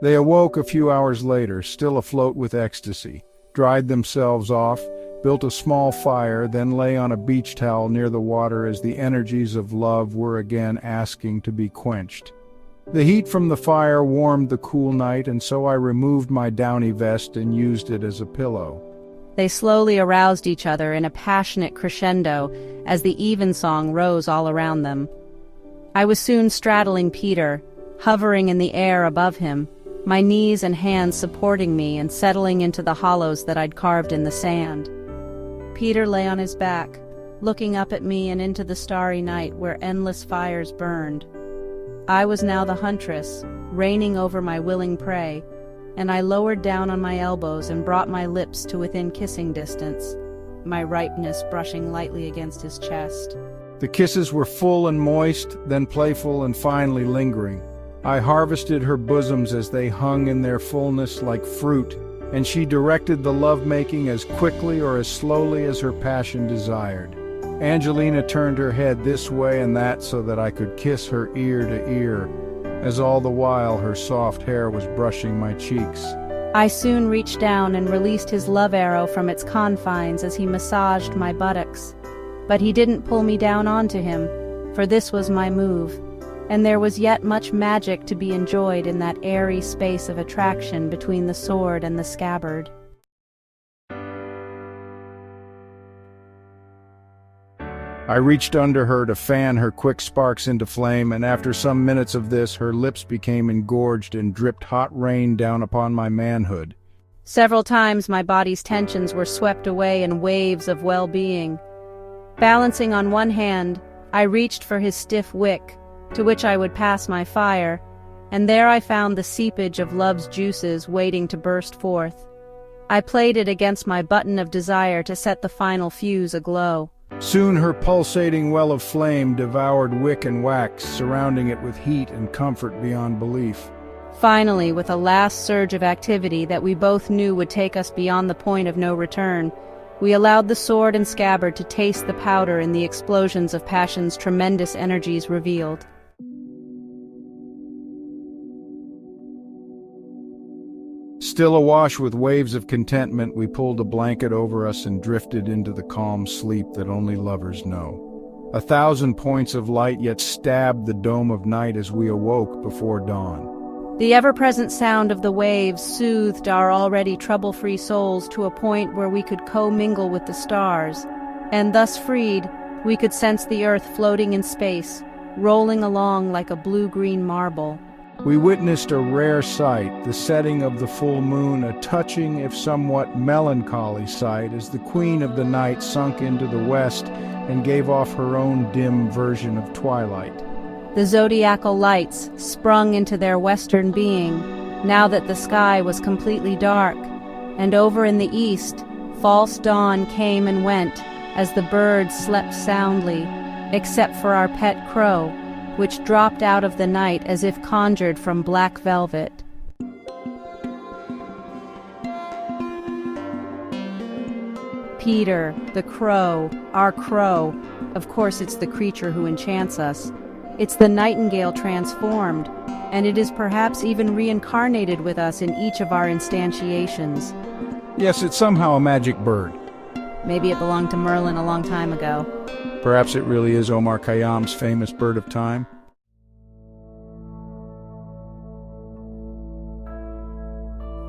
They awoke a few hours later, still afloat with ecstasy, dried themselves off, built a small fire, then lay on a beach towel near the water as the energies of love were again asking to be quenched. The heat from the fire warmed the cool night, and so I removed my downy vest and used it as a pillow. They slowly aroused each other in a passionate crescendo as the evensong rose all around them. I was soon straddling Peter, hovering in the air above him, my knees and hands supporting me and settling into the hollows that I'd carved in the sand. Peter lay on his back, looking up at me and into the starry night where endless fires burned. I was now the huntress, reigning over my willing prey, and I lowered down on my elbows and brought my lips to within kissing distance, my ripeness brushing lightly against his chest. The kisses were full and moist, then playful and finally lingering. I harvested her bosoms as they hung in their fullness like fruit, and she directed the lovemaking as quickly or as slowly as her passion desired. Angelina turned her head this way and that so that I could kiss her ear to ear, as all the while her soft hair was brushing my cheeks. I soon reached down and released his love arrow from its confines as he massaged my buttocks. But he didn't pull me down onto him, for this was my move, and there was yet much magic to be enjoyed in that airy space of attraction between the sword and the scabbard. I reached under her to fan her quick sparks into flame, and after some minutes of this, her lips became engorged and dripped hot rain down upon my manhood. Several times my body's tensions were swept away in waves of well-being. Balancing on one hand, I reached for his stiff wick, to which I would pass my fire, and there I found the seepage of love's juices waiting to burst forth. I played it against my button of desire to set the final fuse aglow. Soon her pulsating well of flame devoured wick and wax, surrounding it with heat and comfort beyond belief. Finally, with a last surge of activity that we both knew would take us beyond the point of no return, we allowed the sword and scabbard to taste the powder in the explosions of passion's tremendous energies revealed. Still awash with waves of contentment, we pulled a blanket over us and drifted into the calm sleep that only lovers know. 1,000 points of light yet stabbed the dome of night as we awoke before dawn. The ever-present sound of the waves soothed our already trouble-free souls to a point where we could co-mingle with the stars, and thus freed, we could sense the earth floating in space, rolling along like a blue-green marble. We witnessed a rare sight, the setting of the full moon, a touching, if somewhat melancholy sight, as the queen of the night sunk into the west and gave off her own dim version of twilight. The zodiacal lights sprung into their western being, now that the sky was completely dark, and over in the east, false dawn came and went, as the birds slept soundly, except for our pet crow, which dropped out of the night as if conjured from black velvet. Peter, the crow, our crow. Of course it's the creature who enchants us. It's the nightingale transformed, and it is perhaps even reincarnated with us in each of our instantiations. Yes, it's somehow a magic bird. Maybe it belonged to Merlin a long time ago. Perhaps it really is Omar Khayyam's famous bird of time.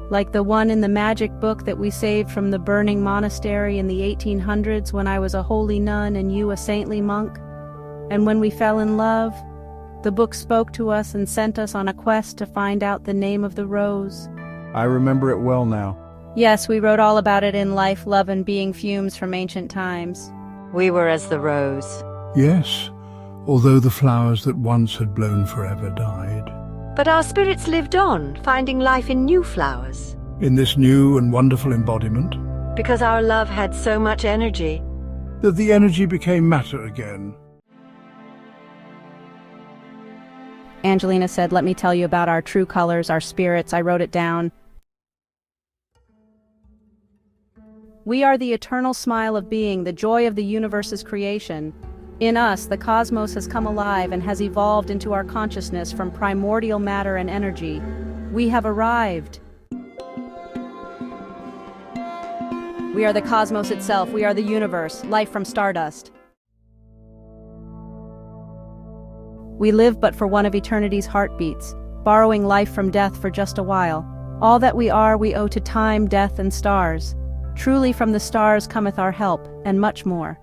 Like the one in the magic book that we saved from the burning monastery in the 1800s when I was a holy nun and you a saintly monk. And when we fell in love, the book spoke to us and sent us on a quest to find out the name of the rose. I remember it well now. Yes, we wrote all about it in Life, Love, and Being Fumes from ancient times. We were as the rose. Yes, although the flowers that once had blown forever died. But our spirits lived on, finding life in new flowers. In this new and wonderful embodiment, Because our love had so much energy. that the energy became matter again. Angelina said, "Let me tell you about our true colors, our spirits." I wrote it down. We are the eternal smile of being, the joy of the universe's creation. In us, the cosmos has come alive and has evolved into our consciousness from primordial matter and energy. We have arrived. We are the cosmos itself. We are the universe, life from stardust. We live but for one of eternity's heartbeats, borrowing life from death for just a while. All that we are, we owe to time, death, and stars. Truly from the stars cometh our help, and much more.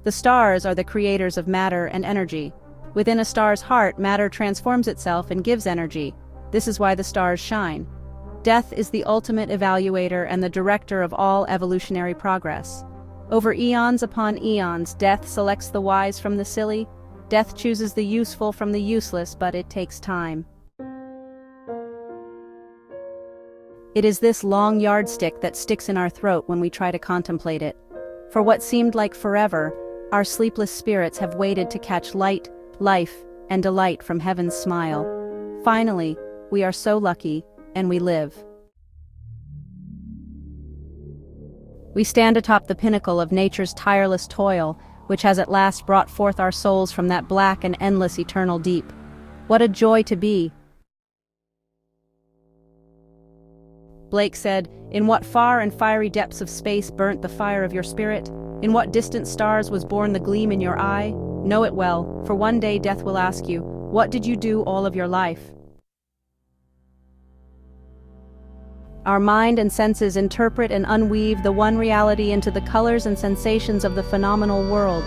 The stars are the creators of matter and energy. Within a star's heart, matter transforms itself and gives energy. This is why the stars shine. Death is the ultimate evaluator and the director of all evolutionary progress. Over eons upon eons, death selects the wise from the silly. Death chooses the useful from the useless, but it takes time. It is this long yardstick that sticks in our throat when we try to contemplate it. For what seemed like forever, our sleepless spirits have waited to catch light, life, and delight from heaven's smile. Finally, we are so lucky, and we live. We stand atop the pinnacle of nature's tireless toil, which has at last brought forth our souls from that black and endless eternal deep. What a joy to be! Blake said, "In what far and fiery depths of space burnt the fire of your spirit? In what distant stars was born the gleam in your eye? Know it well, for one day death will ask you, what did you do all of your life?" Our mind and senses interpret and unweave the one reality into the colors and sensations of the phenomenal world.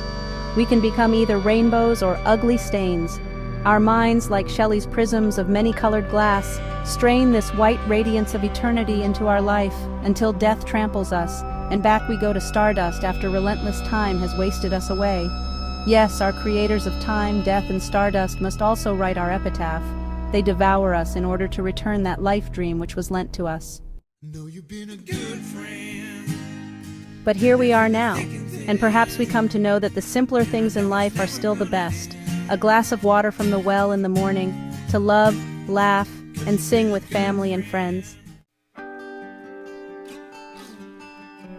We can become either rainbows or ugly stains. Our minds, like Shelley's prisms of many-colored glass, strain this white radiance of eternity into our life until death tramples us, and back we go to stardust after relentless time has wasted us away. Yes, our creators of time, death, and stardust must also write our epitaph. They devour us in order to return that life dream which was lent to us. Know you've been a good friend. But here we are now, and perhaps we come to know that the simpler things in life are still the best. A glass of water from the well in the morning, to love, laugh, and sing with family and friends.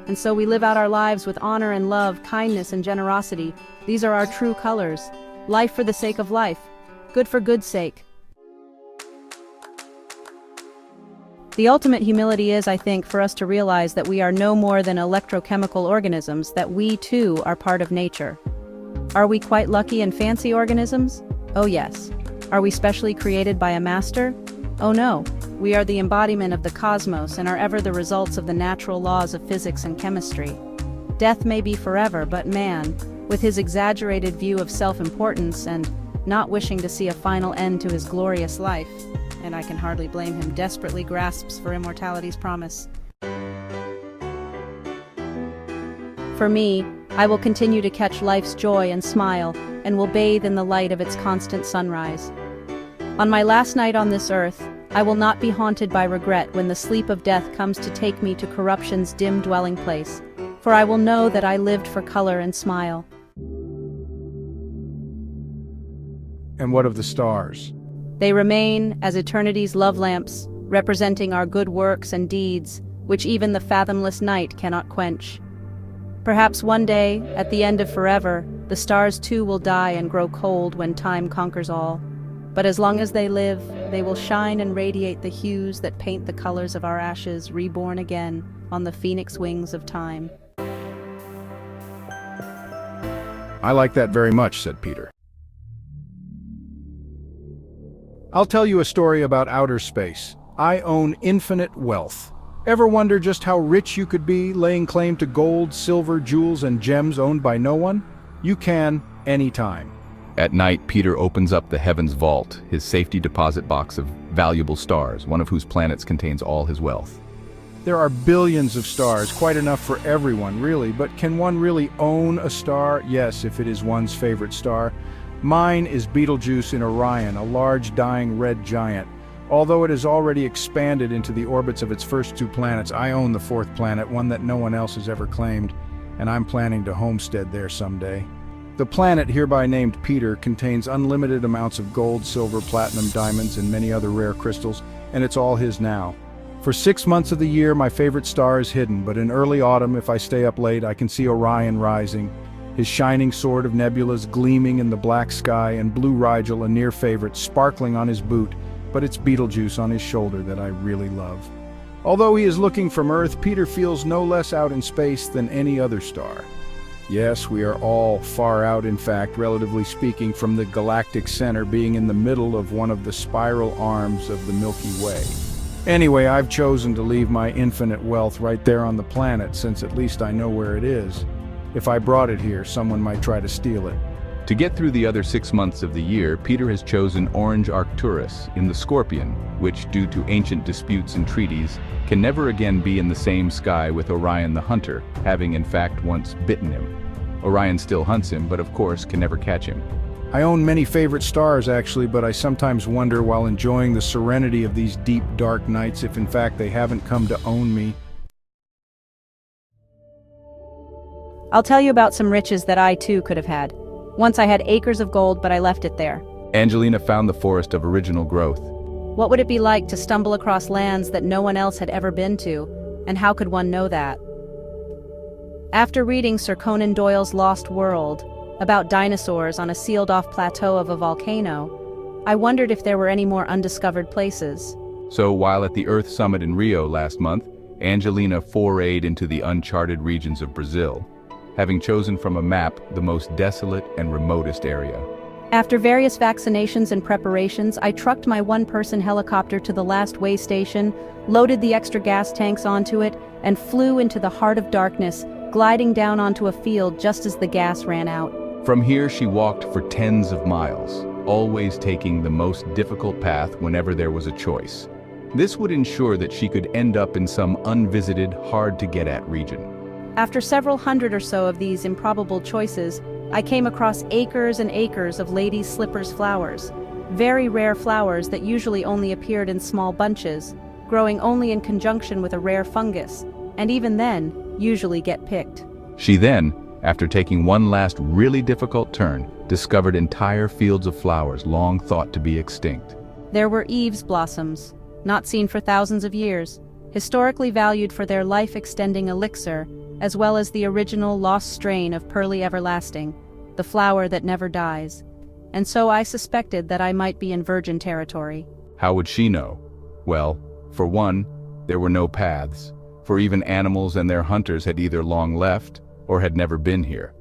And so we live out our lives with honor and love, kindness and generosity. These are our true colors. Life for the sake of life. Good for good's sake. The ultimate humility is, I think, for us to realize that we are no more than electrochemical organisms, that we, too, are part of nature. Are we quite lucky and fancy organisms? Oh yes. Are we specially created by a master? Oh no. We are the embodiment of the cosmos and are ever the results of the natural laws of physics and chemistry. Death may be forever, but man, with his exaggerated view of self-importance and not wishing to see a final end to his glorious life, and I can hardly blame him, desperately grasps for immortality's promise. For me, I will continue to catch life's joy and smile, and will bathe in the light of its constant sunrise. On my last night on this earth, I will not be haunted by regret when the sleep of death comes to take me to corruption's dim dwelling place, for I will know that I lived for color and smile. And what of the stars? They remain as eternity's love lamps, representing our good works and deeds, which even the fathomless night cannot quench. Perhaps one day, at the end of forever, the stars too will die and grow cold when time conquers all. But as long as they live, they will shine and radiate the hues that paint the colors of our ashes, reborn again on the phoenix wings of time. I like that very much, said Peter. I'll tell you a story about outer space. I own infinite wealth. Ever wonder just how rich you could be, laying claim to gold, silver, jewels, and gems owned by no one? You can, anytime. At night, Peter opens up the heavens vault, his safety deposit box of valuable stars, one of whose planets contains all his wealth. There are billions of stars, quite enough for everyone, really, but can one really own a star? Yes, if it is one's favorite star. Mine is Betelgeuse in Orion, a large dying red giant. Although it has already expanded into the orbits of its first two planets, I own the fourth planet, one that no one else has ever claimed, and I'm planning to homestead there someday. The planet, hereby named Peter, contains unlimited amounts of gold, silver, platinum, diamonds, and many other rare crystals, and it's all his now. For 6 months of the year, my favorite star is hidden, but in early autumn, if I stay up late, I can see Orion rising. his shining sword of nebulas gleaming in the black sky, and Blue Rigel, a near favorite, sparkling on his boot, but it's Betelgeuse on his shoulder that I really love. Although he is looking from Earth, Peter feels no less out in space than any other star. Yes, we are all far out, in fact, relatively speaking, from the galactic center, being in the middle of one of the spiral arms of the Milky Way. Anyway, I've chosen to leave my infinite wealth right there on the planet, since at least I know where it is. If I brought it here, someone might try to steal it. To get through the other 6 months of the year, Peter has chosen Orange Arcturus in the Scorpion, which, due to ancient disputes and treaties, can never again be in the same sky with Orion the Hunter, having in fact once bitten him. Orion still hunts him, but of course can never catch him. I own many favorite stars, actually, but I sometimes wonder, while enjoying the serenity of these deep, dark nights, if in fact they haven't come to own me. I'll tell you about some riches that I too could have had. Once I had acres of gold, but I left it there. Angelina found the forest of original growth. What would it be like to stumble across lands that no one else had ever been to, and how could one know that? After reading Sir Conan Doyle's Lost World, about dinosaurs on a sealed-off plateau of a volcano, I wondered if there were any more undiscovered places. So while at the Earth Summit in Rio last month, Angelina forayed into the uncharted regions of Brazil, having chosen from a map the most desolate and remotest area. After various vaccinations and preparations, I trucked my one-person helicopter to the last way station, loaded the extra gas tanks onto it, and flew into the heart of darkness, gliding down onto a field just as the gas ran out. From here she walked for tens of miles, always taking the most difficult path whenever there was a choice. This would ensure that she could end up in some unvisited, hard-to-get-at region. After several hundred or so of these improbable choices, I came across acres and acres of lady's slippers flowers, very rare flowers that usually only appeared in small bunches, growing only in conjunction with a rare fungus, and even then, usually get picked. She then, after taking one last really difficult turn, discovered entire fields of flowers long thought to be extinct. There were Eve's blossoms, not seen for thousands of years, historically valued for their life-extending elixir, as well as the original lost strain of Pearly Everlasting, the flower that never dies. And so I suspected that I might be in virgin territory. How would she know? Well, for one, there were no paths, for even animals and their hunters had either long left or had never been here.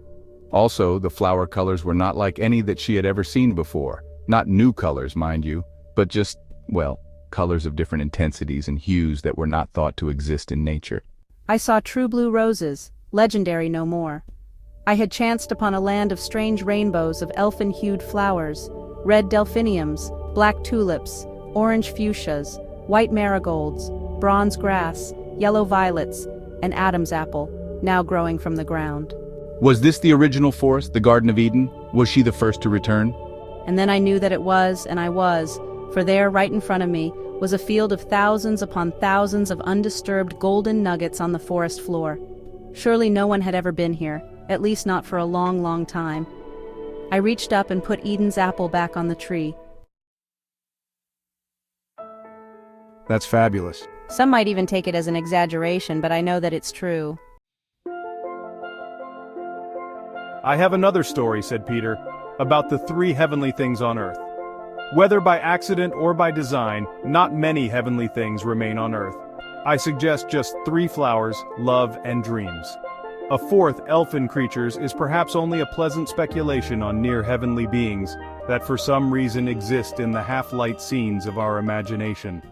Also, the flower colors were not like any that she had ever seen before. Not new colors, mind you, but just, well, colors of different intensities and hues that were not thought to exist in nature. I saw true blue roses, legendary no more. I had chanced upon a land of strange rainbows of elfin-hued flowers, red delphiniums, black tulips, orange fuchsias, white marigolds, bronze grass, yellow violets, and Adam's apple, now growing from the ground. Was this the original forest, the Garden of Eden? Was she the first to return? And then I knew that it was, and I was, for there, right in front of me, was a field of thousands upon thousands of undisturbed golden nuggets on the forest floor. Surely no one had ever been here, at least not for a long, long time. I reached up and put Eden's apple back on the tree. That's fabulous. Some might even take it as an exaggeration, but I know that it's true. I have another story, said Peter, about the 3 heavenly things on Earth. Whether by accident or by design, not many heavenly things remain on Earth. I suggest just 3 flowers, love, and dreams. A 4th, elfin creatures, is perhaps only a pleasant speculation on near heavenly beings that for some reason exist in the half-light scenes of our imagination.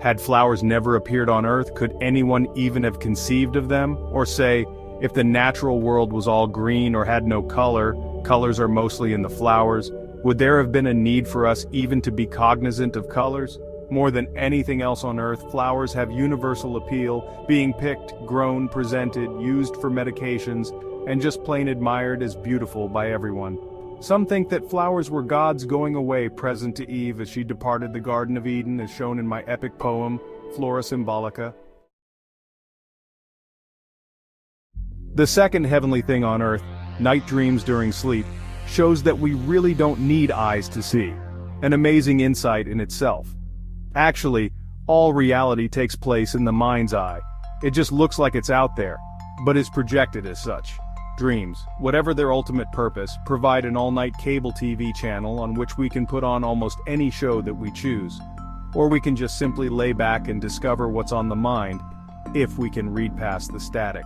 Had flowers never appeared on Earth, could anyone even have conceived of them? Or say, if the natural world was all green or had no color, colors are mostly in the flowers, would there have been a need for us even to be cognizant of colors? More than anything else on Earth, flowers have universal appeal, being picked, grown, presented, used for medications, and just plain admired as beautiful by everyone. Some think that flowers were God's going away present to Eve as she departed the Garden of Eden, as shown in my epic poem, Flora Symbolica. The second heavenly thing on Earth, night dreams during sleep, shows that we really don't need eyes to see. An amazing insight in itself. Actually, all reality takes place in the mind's eye. It just looks like it's out there. but is projected as such. Dreams, whatever their ultimate purpose, provide an all-night cable TV channel on which we can put on almost any show that we choose. Or we can just simply lay back and discover what's on the mind, if we can read past the static.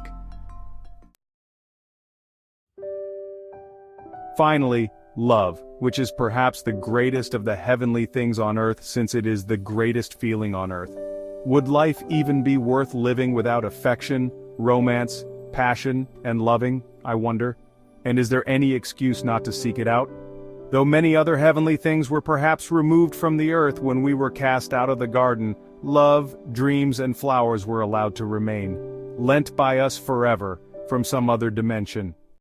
Finally, love, which is perhaps the greatest of the heavenly things on earth since it is the greatest feeling on earth. Would life even be worth living without affection, romance, passion, and loving, I wonder? And is there any excuse not to seek it out? Though many other heavenly things were perhaps removed from the earth when we were cast out of the garden, love, dreams, and flowers were allowed to remain, lent by us forever from some other dimension.